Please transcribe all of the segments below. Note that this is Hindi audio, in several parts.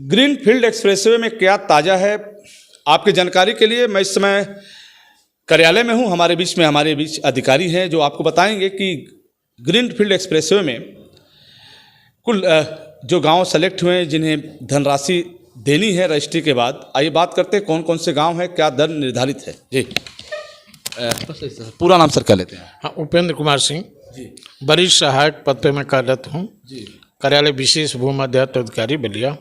ग्रीन फील्ड एक्सप्रेसवे में क्या ताज़ा है, आपकी जानकारी के लिए मैं इस समय कार्यालय में हूँ। हमारे बीच अधिकारी हैं जो आपको बताएंगे कि ग्रीन फील्ड एक्सप्रेसवे में कुल जो गांव सेलेक्ट हुए हैं जिन्हें धनराशि देनी है रजिस्ट्री के बाद। आइए बात करते हैं कौन कौन से गांव हैं, क्या दर निर्धारित है। जी पूरा नाम सर क्या लेते हैं? हाँ, उपेंद्र कुमार सिंह जी, वरिष्ठ सहायक पद पे मैं कार्यरत हूँ। जी, कार्यालय विशेष भूमध्यात्व अधिकारी बलिया।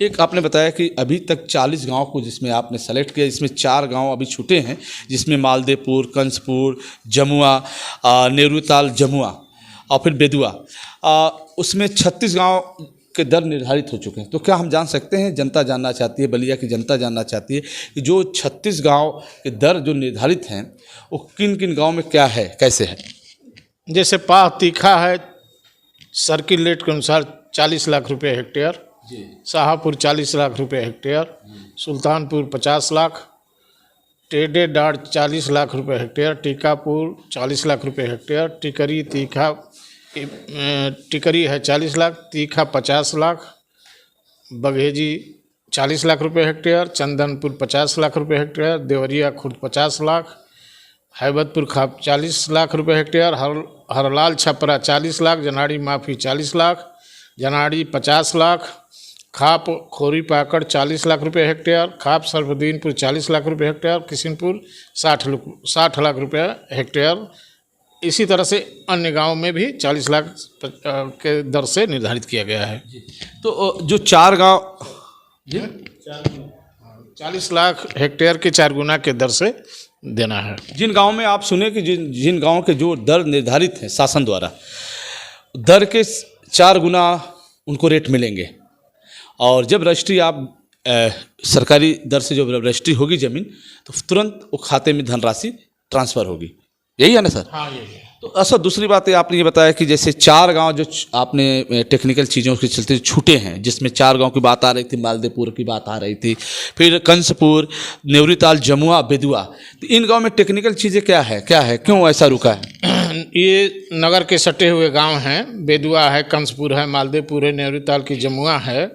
एक आपने बताया कि अभी तक 40 गांव को जिसमें आपने सेलेक्ट किया, इसमें 4 गांव अभी छूटे हैं, जिसमें मालदेपुर, कंसपुर, जमुआ, नेवरुताल जमुआ और फिर बेदुआ। उसमें 36 गांव के दर निर्धारित हो चुके हैं। तो क्या हम जान सकते हैं, जनता जानना चाहती है, बलिया की जनता जानना चाहती है कि जो 36 गांव के दर जो निर्धारित हैं वो किन किन गाँव में क्या है, कैसे है? जैसे पाह तीखा है, सर्किल रेट के अनुसार 40 लाख रुपए हेक्टेयर, शाहपुर 40 लाख रुपए हेक्टेयर, सुल्तानपुर 50 लाख, टेढ़े डाढ़ 40 लाख रुपए हेक्टेयर, टीकापुर 40 लाख रुपए हेक्टेयर, टिकरी है 40 लाख, तीखा 50 लाख, बघेजी 40 लाख रुपए हेक्टेयर, चंदनपुर 50 लाख रुपए हेक्टेयर, देवरिया खुर्द 50 लाख, हैबतपुर खाप 40 लाख रुपए हेक्टेयर, हरलाल छपरा 40 लाख, जनाड़ी माफी 40 लाख, जनाड़ी 50 लाख, खाप खोरी पाकड़ 40 लाख रुपए हेक्टेयर, खाप सरफुद्दीनपुर 40 लाख रुपए हेक्टेयर, किशनपुर 60 लाख रुपए हेक्टेयर। इसी तरह से अन्य गांव में भी 40 लाख के दर से निर्धारित किया गया है। तो जो 4 गांव 40 लाख हेक्टेयर के 4 गुना के दर से देना है। जिन गांव में आप सुने कि जिन गांव के जो दर निर्धारित है शासन द्वारा, दर के 4 गुना उनको रेट मिलेंगे, और जब रजिस्ट्री आप सरकारी दर से जब रजिस्ट्री होगी ज़मीन, तो तुरंत वो खाते में धनराशि ट्रांसफ़र होगी। यही है ना सर? हाँ, यही है। तो अच्छा, दूसरी बात है, आपने ये बताया कि जैसे 4 गांव जो आपने टेक्निकल चीज़ों के चलते छूटे हैं, जिसमें 4 गांव की बात आ रही थी, मालदेपुर की बात आ रही थी, फिर कंसपुर, नेवरीताल, जमुआ, बेदुआ। तो इन गांव में टेक्निकल चीज़ें क्या है, क्यों ऐसा रुका है? ये नगर के सटे हुए गांव हैं। बेदुआ है, कंसपुर है, मालदेपुर है, नेवरीताल की जमुआ है।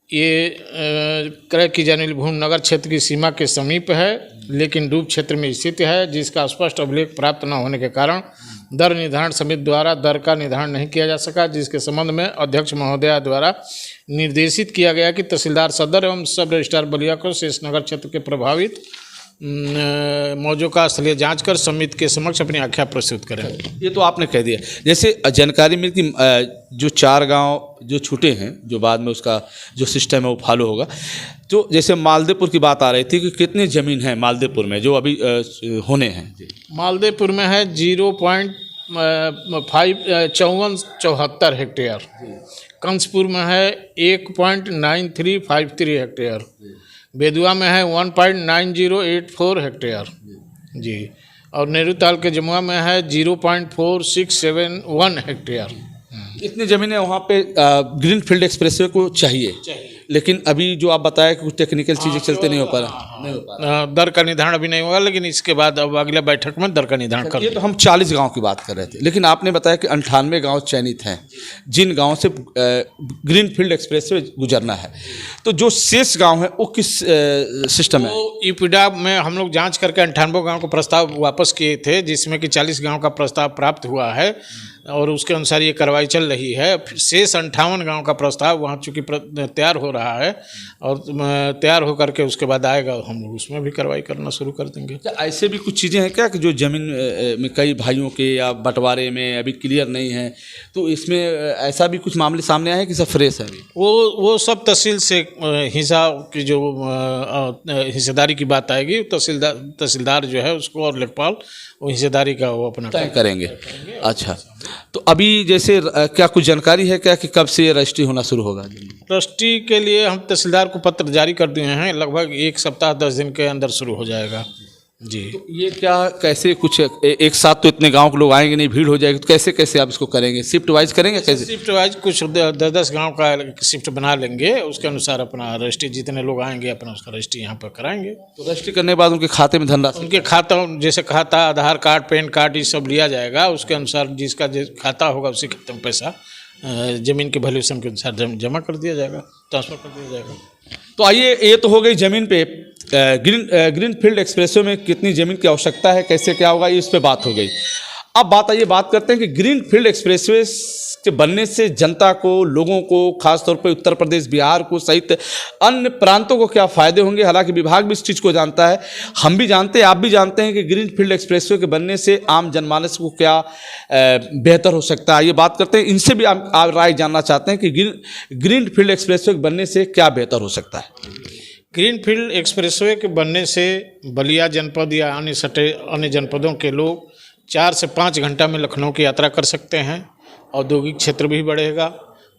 ये क्रय की जाने वाली भूमि नगर क्षेत्र की सीमा के समीप है, लेकिन डूब क्षेत्र में स्थित है, जिसका स्पष्ट अभिलेख प्राप्त न होने के कारण दर निर्धारण समिति द्वारा दर का निर्धारण नहीं किया जा सका, जिसके संबंध में अध्यक्ष महोदया द्वारा निर्देशित किया गया कि तहसीलदार सदर एवं सब रजिस्ट्रार बलिया को शेष नगर क्षेत्र के प्रभावित मौजों का स्थलीय जांच कर समिति के समक्ष अपनी आख्या प्रस्तुत करें। ये तो आपने कह दिया। जैसे जानकारी मिली कि जो 4 गांव जो छूटे हैं, जो बाद में उसका जो सिस्टम है वो फॉलो होगा। तो जैसे मालदेपुर की बात आ रही थी कि कितनी ज़मीन है मालदेपुर में जो अभी होने हैं? मालदेपुर में है 0.5474 हेक्टेयर, कंसपुर में है 1.9353 हेक्टेयर, बेदुआ में है 1.9084 हेक्टेयर जी, और नेवरुताल के जमुआ में है 0.4671 हेक्टेयर। इतनी ज़मीनें वहाँ पे ग्रीन फील्ड एक्सप्रेसवे को चाहिए। लेकिन अभी जो आप बताया कि कुछ टेक्निकल चीज़ें चलते नहीं हो पा रहा, दर का निर्धारण अभी नहीं होगा, लेकिन इसके बाद अब अगले बैठक में दर का निर्धारण कर। ये तो हम 40 गांव की बात कर रहे थे, लेकिन आपने बताया कि 98 गांव चयनित हैं जिन गांव से ग्रीन फील्ड एक्सप्रेसवे गुजरना है। तो जो शेष गांव है वो किस सिस्टम है? वो ईपीडा में हम लोग जांच करके 98 गांव को प्रस्ताव वापस किए थे, जिसमें कि 40 गांव का प्रस्ताव प्राप्त हुआ है और उसके अनुसार ये कार्रवाई चल रही है। शेष 58 गांव का प्रस्ताव वहाँ चूँकि तैयार हो रहा है और तैयार होकर के उसके बाद आएगा, हम लोग उसमें भी कार्रवाई करना शुरू कर देंगे। ऐसे भी कुछ चीज़ें हैं क्या कि जो ज़मीन में कई भाइयों के या बंटवारे में अभी क्लियर नहीं है, तो इसमें ऐसा भी कुछ मामले सामने आए हैं कि सब फ्रेश है अभी? वो सब तहसील से हिस्सा की जो हिस्सेदारी की बात आएगी, तहसीलदार जो है उसको और लेखपाल वो हिस्सेदारी का वो अपना तय करेंगे। अच्छा, तो अभी जैसे क्या कुछ जानकारी है क्या कि कब से रजिस्ट्री होना शुरू होगा? रजिस्ट्री के लिए हम तहसीलदार को पत्र जारी कर दिए हैं, लगभग 1 सप्ताह 10 दिन के अंदर शुरू हो जाएगा जी। तो ये क्या कैसे कुछ एक साथ तो इतने गांव के लोग आएंगे नहीं, भीड़ हो जाएगी, तो कैसे आप इसको करेंगे? शिफ्ट वाइज करेंगे? कैसे शिफ्ट वाइज कुछ 10-10 गांव का शिफ्ट बना लेंगे, उसके अनुसार अपना रजिस्ट्री जितने लोग आएंगे अपना उसका रजिस्ट्री यहाँ पर कराएंगे। तो रजिस्ट्री करने के बाद उनके खाते में धनराशि, उनके खाता जैसे खाता, आधार कार्ड, पैन कार्ड, ये सब लिया जाएगा, उसके अनुसार जिसका खाता होगा उसी खाते में पैसा ज़मीन के वैल्यूएशन के अनुसार जमा कर दिया जाएगा, ट्रांसफ़र कर दिया जाएगा। तो आइए, ये तो हो गई ज़मीन पे ग्रीन फील्ड एक्सप्रेसवे में कितनी ज़मीन की आवश्यकता है, कैसे क्या होगा, ये इस पे बात हो गई। अब बात करते हैं कि ग्रीन फील्ड एक्सप्रेसवे के बनने से जनता को, लोगों को, खासतौर पर उत्तर प्रदेश, बिहार को सहित अन्य प्रांतों को क्या फ़ायदे होंगे। हालांकि विभाग भी इस चीज़ को जानता है, हम भी जानते हैं, आप भी जानते हैं कि ग्रीन फील्ड एक्सप्रेसवे के बनने से आम जनमानस को क्या बेहतर हो सकता है। ये बात करते हैं, इनसे भी आप राय जानना चाहते हैं कि ग्रीन फील्ड एक्सप्रेसवे के बनने से क्या बेहतर हो सकता है। ग्रीन फील्ड एक्सप्रेसवे के बनने से बलिया जनपद या अन्य जनपदों के लोग 4 से 5 घंटा में लखनऊ की यात्रा कर सकते हैं। औद्योगिक क्षेत्र भी बढ़ेगा,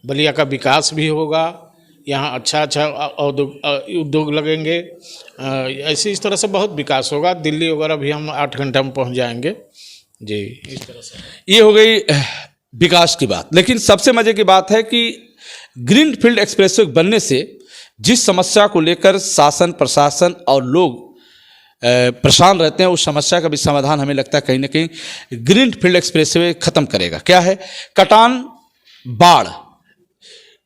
बलिया का विकास भी होगा, यहाँ अच्छा उद्योग लगेंगे। ऐसे इस तरह से बहुत विकास होगा। दिल्ली वगैरह भी हम 8 घंटा में पहुँच जाएंगे जी। इस तरह से ये हो गई विकास की बात। लेकिन सबसे मजे की बात है कि ग्रीन फील्ड एक्सप्रेसवे बनने से जिस समस्या को लेकर शासन, प्रशासन और लोग परेशान रहते हैं, उस समस्या का भी समाधान हमें लगता है कहीं ना कहीं ग्रीन फील्ड एक्सप्रेसवे खत्म करेगा। क्या है? कटान, बाढ़।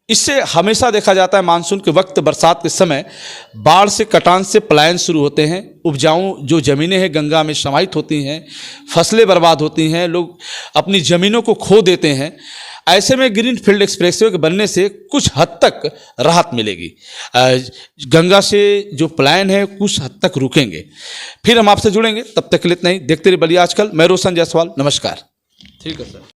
इससे हमेशा देखा जाता है मानसून के वक्त, बरसात के समय बाढ़ से, कटान से पलायन शुरू होते हैं। उपजाऊ जो ज़मीनें हैं गंगा में समाहित होती हैं, फसलें बर्बाद होती हैं, लोग अपनी ज़मीनों को खो देते हैं। ऐसे में ग्रीन फील्ड एक्सप्रेसवे के बनने से कुछ हद तक राहत मिलेगी। गंगा से जो पलायन है कुछ हद तक रुकेंगे। फिर हम आपसे जुड़ेंगे, तब तक के लिए इतना ही। देखते रहिए बलिया आजकल। मैं रोशन जायसवाल, नमस्कार। ठीक है सर।